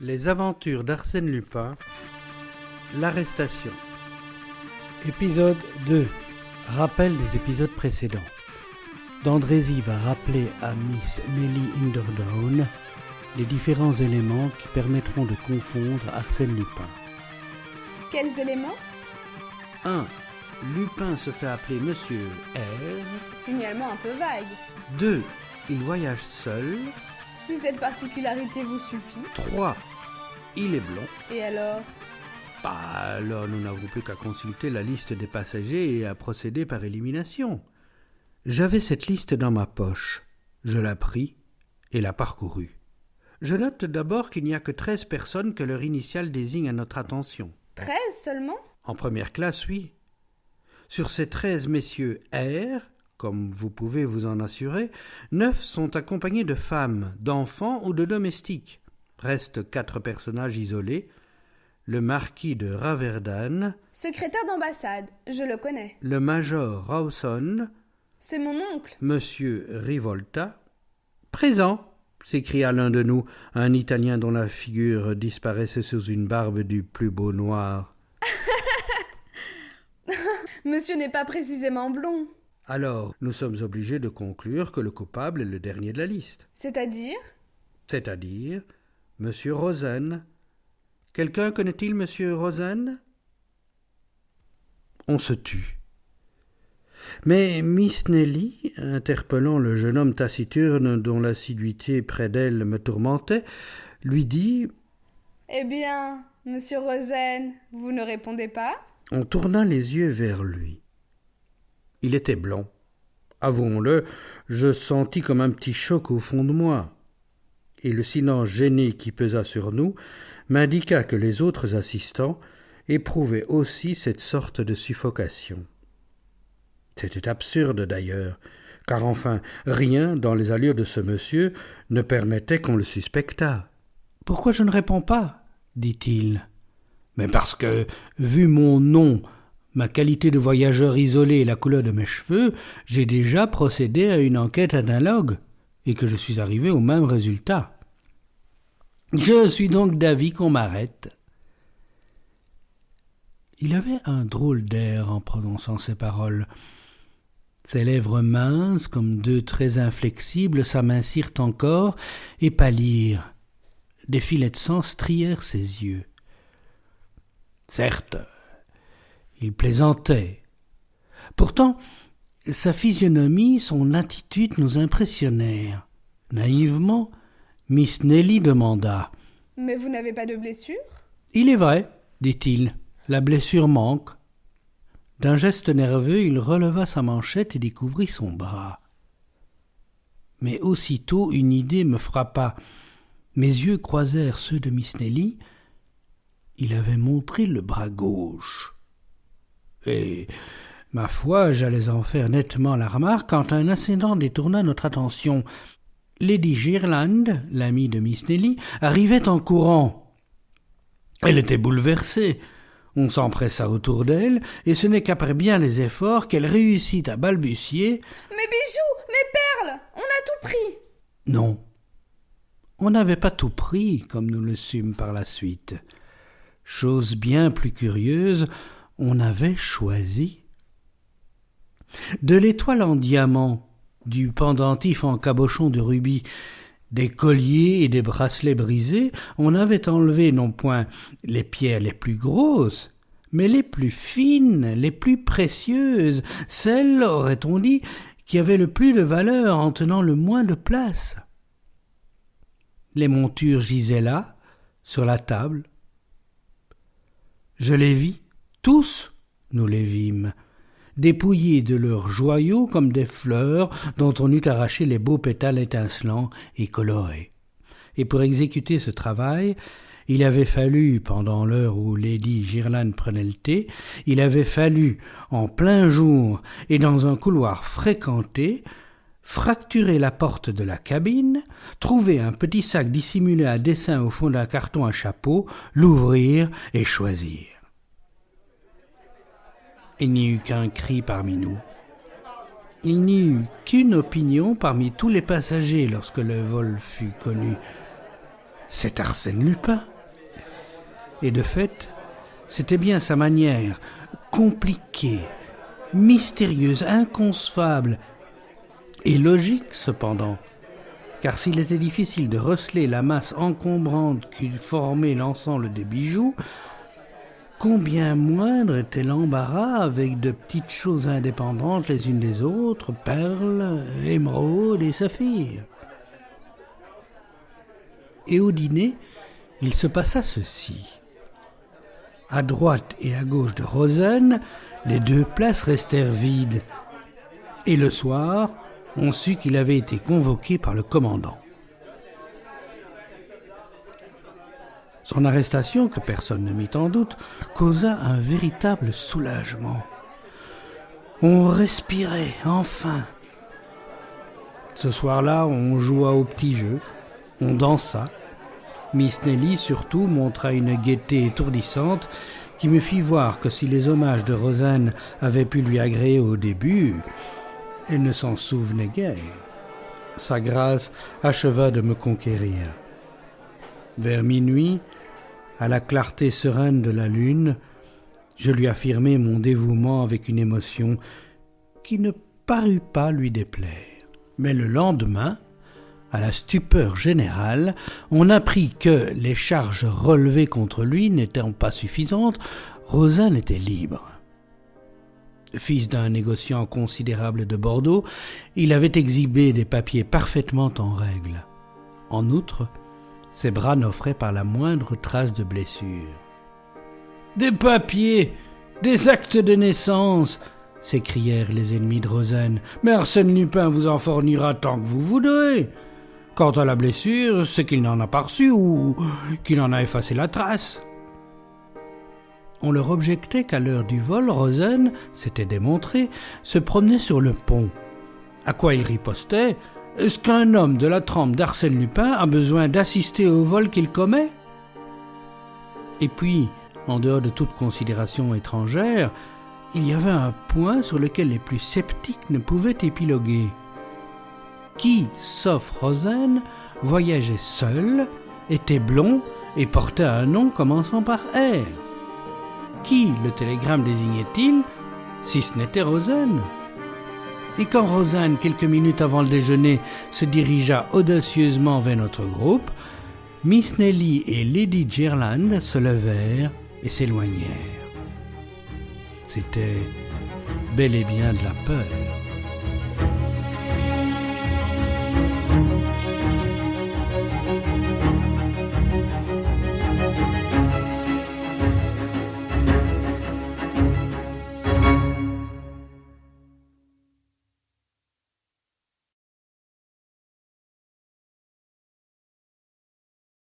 Les aventures d'Arsène Lupin, l'arrestation. Épisode 2. Rappel des épisodes précédents. D'Andrézy va rappeler à Miss Nelly Underdown les différents éléments qui permettront de confondre Arsène Lupin. Quels éléments ? 1. Lupin se fait appeler Monsieur R. Signalement un peu vague. 2. Il voyage seul. Si cette particularité vous suffit. 3. Il est blond. Et alors ? Alors nous n'avons plus qu'à consulter la liste des passagers et à procéder par élimination. J'avais cette liste dans ma poche. Je la pris et la parcourus. Je note d'abord qu'il n'y a que 13 personnes que leur initiale désigne à notre attention. 13 seulement ? En première classe, oui. Sur ces 13 messieurs R, comme vous pouvez vous en assurer, 9 sont accompagnés de femmes, d'enfants ou de domestiques. Restent 4 personnages isolés. Le marquis de Raverdan, secrétaire d'ambassade, je le connais. le major Rawson, C'est mon oncle. monsieur Rivolta. Présent, s'écria l'un de nous, un Italien dont la figure disparaissait sous une barbe du plus beau noir. Monsieur n'est pas précisément blond. Alors, nous sommes obligés de conclure que le coupable est le dernier de la liste. C'est-à-dire ? C'est-à-dire monsieur Rosen. Quelqu'un connaît-il monsieur Rosen ? On se tut. Mais Miss Nelly, interpellant le jeune homme taciturne dont l'assiduité près d'elle me tourmentait, lui dit « Eh bien, monsieur Rosen, vous ne répondez pas ? On tourna les yeux vers lui. Il était blond. Avouons-le, je sentis comme un petit choc au fond de moi. Et le silence gêné qui pesa sur nous m'indiqua que les autres assistants éprouvaient aussi cette sorte de suffocation. C'était absurde d'ailleurs, car enfin rien dans les allures de ce monsieur ne permettait qu'on le suspectât. « Pourquoi je ne réponds pas ?» dit-il. « Mais parce que, vu mon nom, ma qualité de voyageur isolé et la couleur de mes cheveux, j'ai déjà procédé à une enquête analogue, et que je suis arrivé au même résultat. Je suis donc d'avis qu'on m'arrête. » Il avait un drôle d'air en prononçant ces paroles. Ses lèvres minces, comme deux traits inflexibles, s'amincirent encore et pâlirent. Des filets de sang strièrent ses yeux. Certes, il plaisantait. Pourtant, sa physionomie, son attitude nous impressionnèrent. Naïvement, Miss Nelly demanda « Mais vous n'avez pas de blessure ? » « Il est vrai, dit-il, la blessure manque. » D'un geste nerveux, il releva sa manchette et découvrit son bras. Mais aussitôt une idée me frappa. Mes yeux croisèrent ceux de Miss Nelly. Il avait montré le bras gauche. Et, ma foi, j'allais en faire nettement la remarque quand un incident détourna notre attention. Lady Girland, l'amie de Miss Nelly, arrivait en courant. Elle était bouleversée. On s'empressa autour d'elle, et ce n'est qu'après bien les efforts qu'elle réussit à balbutier « Mes bijoux, mes perles, on a tout pris !» Non, on n'avait pas tout pris, comme nous le sûmes par la suite. Chose bien plus curieuse, on avait choisi. De l'étoile en diamant, du pendentif en cabochon de rubis, des colliers et des bracelets brisés, on avait enlevé non point les pierres les plus grosses, mais les plus fines, les plus précieuses, celles, aurait-on dit, qui avaient le plus de valeur en tenant le moins de place. Les montures gisaient là, sur la table. Je les vis, tous nous les vîmes, dépouillés de leurs joyaux comme des fleurs dont on eût arraché les beaux pétales étincelants et colorés. Et pour exécuter ce travail, il avait fallu, pendant l'heure où Lady Girland prenait le thé, il avait fallu, en plein jour et dans un couloir fréquenté, fracturer la porte de la cabine, trouver un petit sac dissimulé à dessin au fond d'un carton à chapeau, l'ouvrir et choisir. Il n'y eut qu'un cri parmi nous. Il n'y eut qu'une opinion parmi tous les passagers lorsque le vol fut connu. « C'est Arsène Lupin !» Et de fait, c'était bien sa manière, compliquée, mystérieuse, inconcevable, et logique cependant, car s'il était difficile de receler la masse encombrante qui formait l'ensemble des bijoux, combien moindre était l'embarras avec de petites choses indépendantes les unes des autres, perles, émeraudes et saphirs. Et au dîner, il se passa ceci. À droite et à gauche de Rosen, les 2 places restèrent vides, et le soir, on sut qu'il avait été convoqué par le commandant. Son arrestation, que personne ne mit en doute, causa un véritable soulagement. On respirait, enfin. Ce soir-là, on joua au petit jeu, on dansa. Miss Nelly, surtout, montra une gaieté étourdissante qui me fit voir que si les hommages de Rosen avaient pu lui agréer au début, elle ne s'en souvenait guère. Sa grâce acheva de me conquérir. Vers minuit, à la clarté sereine de la lune, je lui affirmai mon dévouement avec une émotion qui ne parut pas lui déplaire. Mais le lendemain, à la stupeur générale, on apprit que, les charges relevées contre lui n'étant pas suffisantes, Rosen était libre. Fils d'un négociant considérable de Bordeaux, il avait exhibé des papiers parfaitement en règle. En outre, ses bras n'offraient pas la moindre trace de blessure. « Des papiers, des actes de naissance !» s'écrièrent les ennemis de Rosen. « Mais Arsène Lupin vous en fournira tant que vous voudrez. Quant à la blessure, c'est qu'il n'en a pas reçu ou qu'il en a effacé la trace. » On leur objectait qu'à l'heure du vol, Rosen, s'était démontré, se promenait sur le pont. À quoi il ripostait: « Est-ce qu'un homme de la trempe d'Arsène Lupin a besoin d'assister au vol qu'il commet ?» Et puis, en dehors de toute considération étrangère, il y avait un point sur lequel les plus sceptiques ne pouvaient épiloguer. Qui, sauf Rosen, voyageait seul, était blond et portait un nom commençant par R? Qui le télégramme désignait-il, si ce n'était Rosen? Et quand Rosen, quelques minutes avant le déjeuner, se dirigea audacieusement vers notre groupe, Miss Nelly et Lady Jerland se levèrent et s'éloignèrent. C'était bel et bien de la peur.